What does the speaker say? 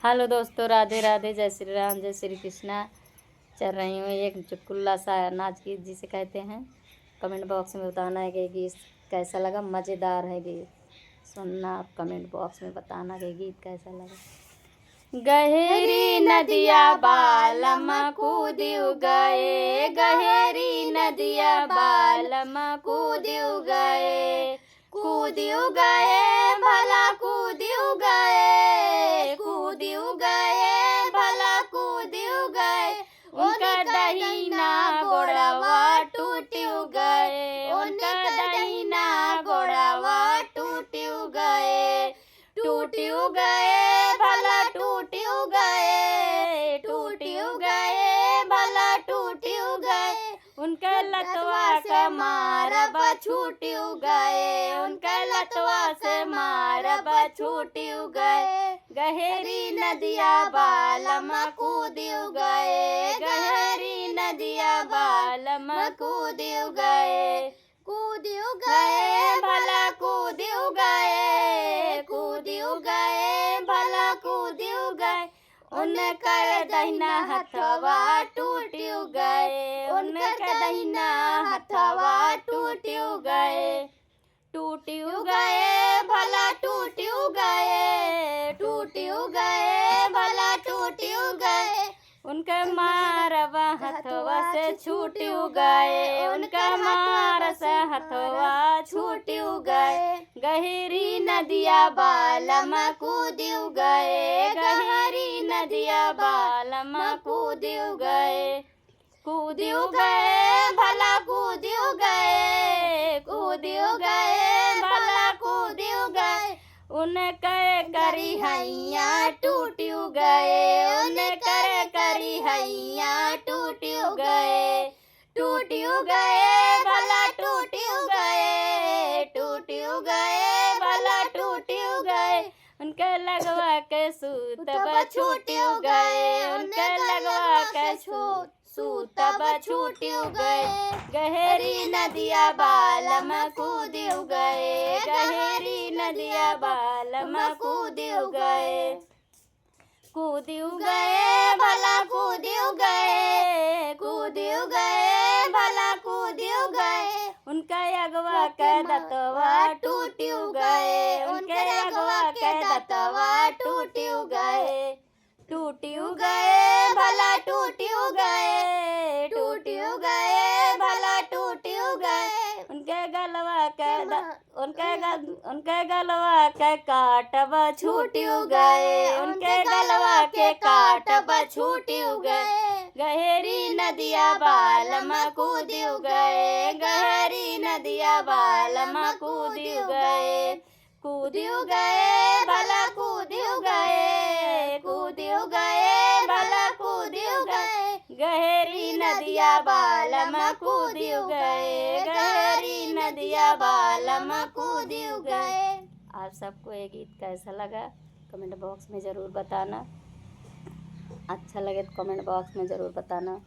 Hello दोस्तों, राधे राधे, जय श्री राम, जय श्री कृष्णा। चल रही हूँ एक चुटकुला सा नाच गीत जिसे कहते हैं। कमेंट बॉक्स में बताना है कि गीत कैसा लगा। मज़ेदार है गीत, सुनना आप कमेंट बॉक्स में बताना कि गीत कैसा लगा। गहरी नदिया बालम कूदियो गए, गहरी नदिया बालम कूदियो गए, कूदियो गए भला कूदियो गए, कूदियो गए भला कूदियो गए। उनका दहिना गोड़वा टूटियो गए, उनका दहिना गोड़वा टूटियो गए, टूटियो गए भला टूटियो गए, टूटियो गए भला टूटियो गए। उनका लतवा से मारब छूटियो गए, उनका लतवा से मारब छूटियो गए। गहरी नदिया बालम कूदियो गए, गहरी नदिया बालम कूदियो गए, कूदियो गए भला कूदियो गए, कूदियो गए भला कूदियो गए। उनका दहिना हथवा टूटियो गए, उनका दहिना हथवा टूटियो गए, टूटियो गए भला टूटियो गए, टूटियो गए भला टूटियो गए। उनका मारवा हथवा से छूटियो गए, उनका मार से हथवा छूटियो गए। गहरी नदिया बालम कूदियो गए, गहरी नदिया बालम कूदियो गए, कूदियो गए भला कूदियो गए, कूदियो गए भला कूदियो गए। उनकर करी हैया टूटियो गए, उनकर करी हैया टूटियो गए, टूटियो गए भला टूटियो गए, टूटियो गए भला टूटियो गए। उनके लगवा के सूतब छूटियो गए, उनके लगवा के सूतब छूटियो गए। गहरी नदिया बालम कूदियो गए, गहरी नदिया बालम कूदियो गए, कूदियो गए भला कूदियो गए, कूदियो गए भला कूदियो गए। उनका अगवा के दतवा टूटियो गए, उनके अगवा के दतवा टूटियो गए, टूटियो गए भला टूटियो गए, टूटियो गए भला टूटियो गए। उनके गलवा के उनके गलवा के काटब छूटियो गए, उनके गलवा के काटब छूटियो गए। गहरी नदिया बालम कूदियो गए, गहरी नदिया बालम कूदियो गए, कूदियो गए भला कूदियो गए, कूदियो गए भला कूदियो गए। गहरी नदिया बालम कूदियो गए, गहरी नदिया बालम कूदियो गए। आप सबको ये गीत कैसा लगा कमेंट बॉक्स में ज़रूर बताना। अच्छा लगे तो कमेंट बॉक्स में ज़रूर बताना।